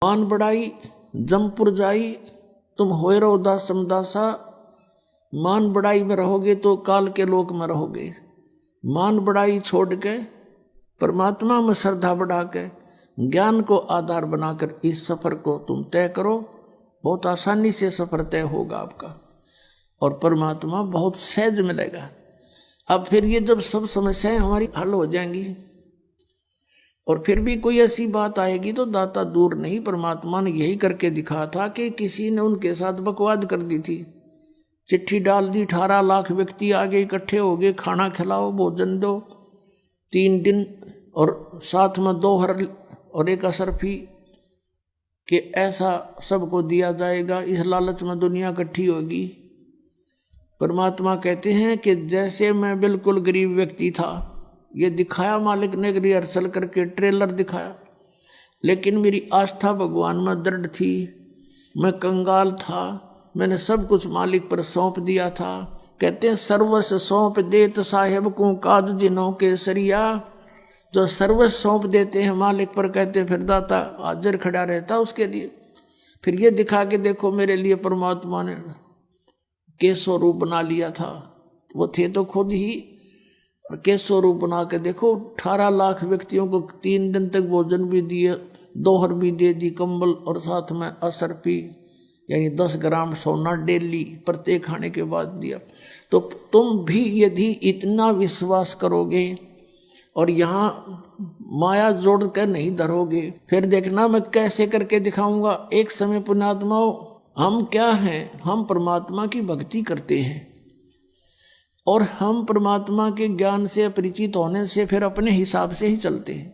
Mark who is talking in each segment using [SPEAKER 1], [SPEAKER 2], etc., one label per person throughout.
[SPEAKER 1] मान बढ़ाई जमपुर जाई, तुम होए रहो दास समदासा। मान बढ़ाई में रहोगे तो काल के लोक में रहोगे। मान बढ़ाई छोड़ के परमात्मा में श्रद्धा बढ़ा के ज्ञान को आधार बनाकर इस सफर को तुम तय करो। बहुत आसानी से सफर तय होगा आपका और परमात्मा बहुत सहज मिलेगा। अब फिर ये जब सब समस्याएं हमारी हल हो जाएंगी और फिर भी कोई ऐसी बात आएगी तो दाता दूर नहीं। परमात्मा ने यही करके दिखा था कि किसी ने उनके साथ बकवाद कर दी थी, चिट्ठी डाल दी, 18 लाख व्यक्ति आगे इकट्ठे हो गए, खाना खिलाओ भोजन दो 3 दिन और साथ में 2 हर और 1 असरफी कि ऐसा सबको दिया जाएगा। इस लालच में दुनिया इकट्ठी होगी। परमात्मा कहते हैं कि जैसे मैं बिल्कुल गरीब व्यक्ति था, ये दिखाया मालिक ने रिहर्सल करके ट्रेलर दिखाया, लेकिन मेरी आस्था भगवान में दृढ़ थी। मैं कंगाल था, मैंने सब कुछ मालिक पर सौंप दिया था। कहते हैं सर्वस्व सौंप देत साहेब को काज जिन्हों के सरिया। जो सर्वस्व सौंप देते हैं मालिक पर, कहते हैं फिर दाता हाजिर खड़ा रहता उसके लिए। फिर ये दिखा के देखो मेरे लिए परमात्मा ने केसो रूप बना लिया था। वो थे तो खुद ही, और केसो रूप बना के देखो 18 लाख व्यक्तियों को 3 दिन तक भोजन भी दिए, 2 हर भी दे दी, कंबल और साथ में असरफी यानी 10 ग्राम सोना डेली प्रत्येक खाने के बाद दिया। तो तुम भी यदि इतना विश्वास करोगे और यहाँ माया जोड़ कर नहीं धरोगे, फिर देखना मैं कैसे करके दिखाऊंगा। एक समय पुण्यात्माओं, हम क्या हैं? हम परमात्मा की भक्ति करते हैं और हम परमात्मा के ज्ञान से अपरिचित होने से फिर अपने हिसाब से ही चलते हैं।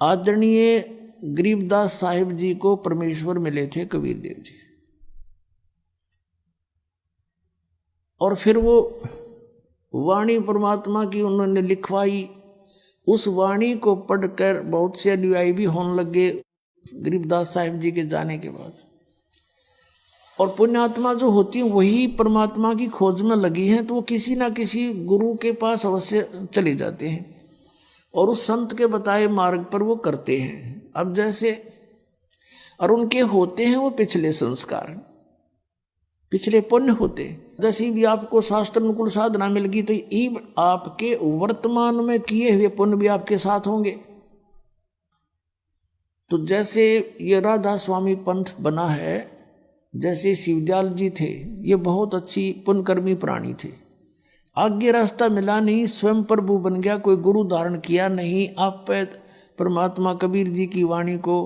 [SPEAKER 1] आदरणीय गरीबदास साहिब जी को परमेश्वर मिले थे कबीर देव जी, और फिर वो वाणी परमात्मा की उन्होंने लिखवाई। उस वाणी को पढ़कर बहुत से अनुयायी भी होने लगे गरीबदास साहिब जी के जाने के बाद। और पुण्यात्मा जो होती हैं वही परमात्मा की खोज में लगी हैं, तो वो किसी ना किसी गुरु के पास अवश्य चले जाते हैं और उस संत के बताए मार्ग पर वो करते हैं। अब जैसे और उनके होते हैं वो पिछले संस्कार, पिछले पुण्य होते। जैसी भी आपको शास्त्र अनुकूल साधना मिल गई तो ये आपके वर्तमान में किए हुए पुण्य भी आपके साथ होंगे। तो जैसे ये राधा स्वामी पंथ बना है, जैसे शिवदयाल जी थे, ये बहुत अच्छी पुण्यकर्मी प्राणी थे। आगे रास्ता मिला नहीं, स्वयं प्रभु बन गया, कोई गुरु धारण किया नहीं। आप पे परमात्मा कबीर जी की वाणी को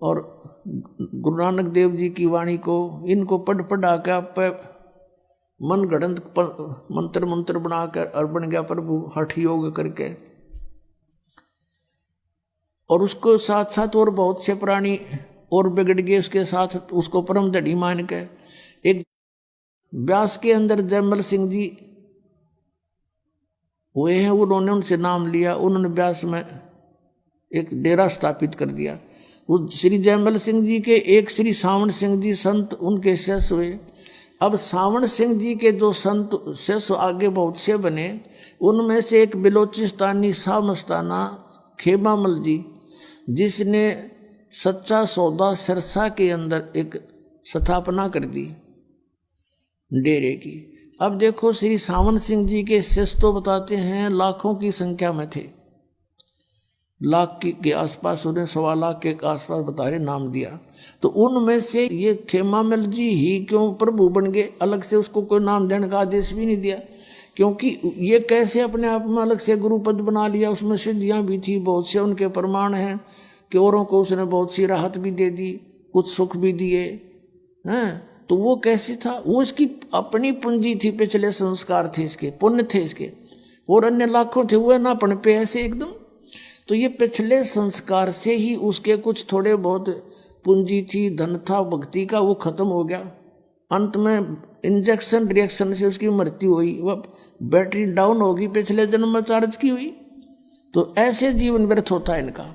[SPEAKER 1] और गुरु नानक देव जी की वाणी को, इनको पढ़ा के आप पे मन गढ़ंत मंत्र बनाकर और बन गया प्रभु हठ योग करके। और उसको साथ साथ और बहुत से प्राणी और बिगड़ गए उसके साथ, उसको परम धड़ी मान के। एक व्यास के अंदर जयमल सिंह जी हुए हैं, उन्होंने उनसे नाम लिया, उन्होंने व्यास में एक डेरा स्थापित कर दिया। उस श्री जयमल सिंह जी के एक श्री सावण सिंह जी संत उनके शिष्य हुए। अब सावण सिंह जी के जो संत शिष्य आगे बहुत से बने, उनमें से एक बिलोचिस्तानी शाह मस्ताना खेमामल जी, जिसने सच्चा सौदा सिरसा के अंदर एक स्थापना कर दी डेरे की। अब देखो श्री सावन सिंह जी के शिष्य तो बताते हैं लाखों की संख्या में थे, लाख के आसपास, उन्हें 1.25 लाख के आसपास बता रहे नाम दिया। तो उनमें से ये खेमामल जी ही क्यों प्रभु बन गए? अलग से उसको कोई नाम देने का आदेश भी नहीं दिया, क्योंकि ये कैसे अपने आप में अलग से गुरुपद बना लिया। उसमें सिद्धियाँ भी थी, बहुत से उनके प्रमाण हैं कि औरों को उसने बहुत सी राहत भी दे दी, कुछ सुख भी दिए हैं। तो वो कैसे था? वो इसकी अपनी पूंजी थी, पिछले संस्कार थे इसके, पुण्य थे इसके, और अन्य लाखों थे वो ना पढ़ पे ऐसे एकदम। तो ये पिछले संस्कार से ही उसके कुछ थोड़े बहुत पूंजी थी, धन था भक्ति का, वो खत्म हो गया। अंत में इंजेक्शन रिएक्शन से उसकी मृत्यु हुई, वह बैटरी डाउन होगी, पिछले जन्म में चार्ज की हुई। तो ऐसे जीवन व्यर्थ होता है इनका।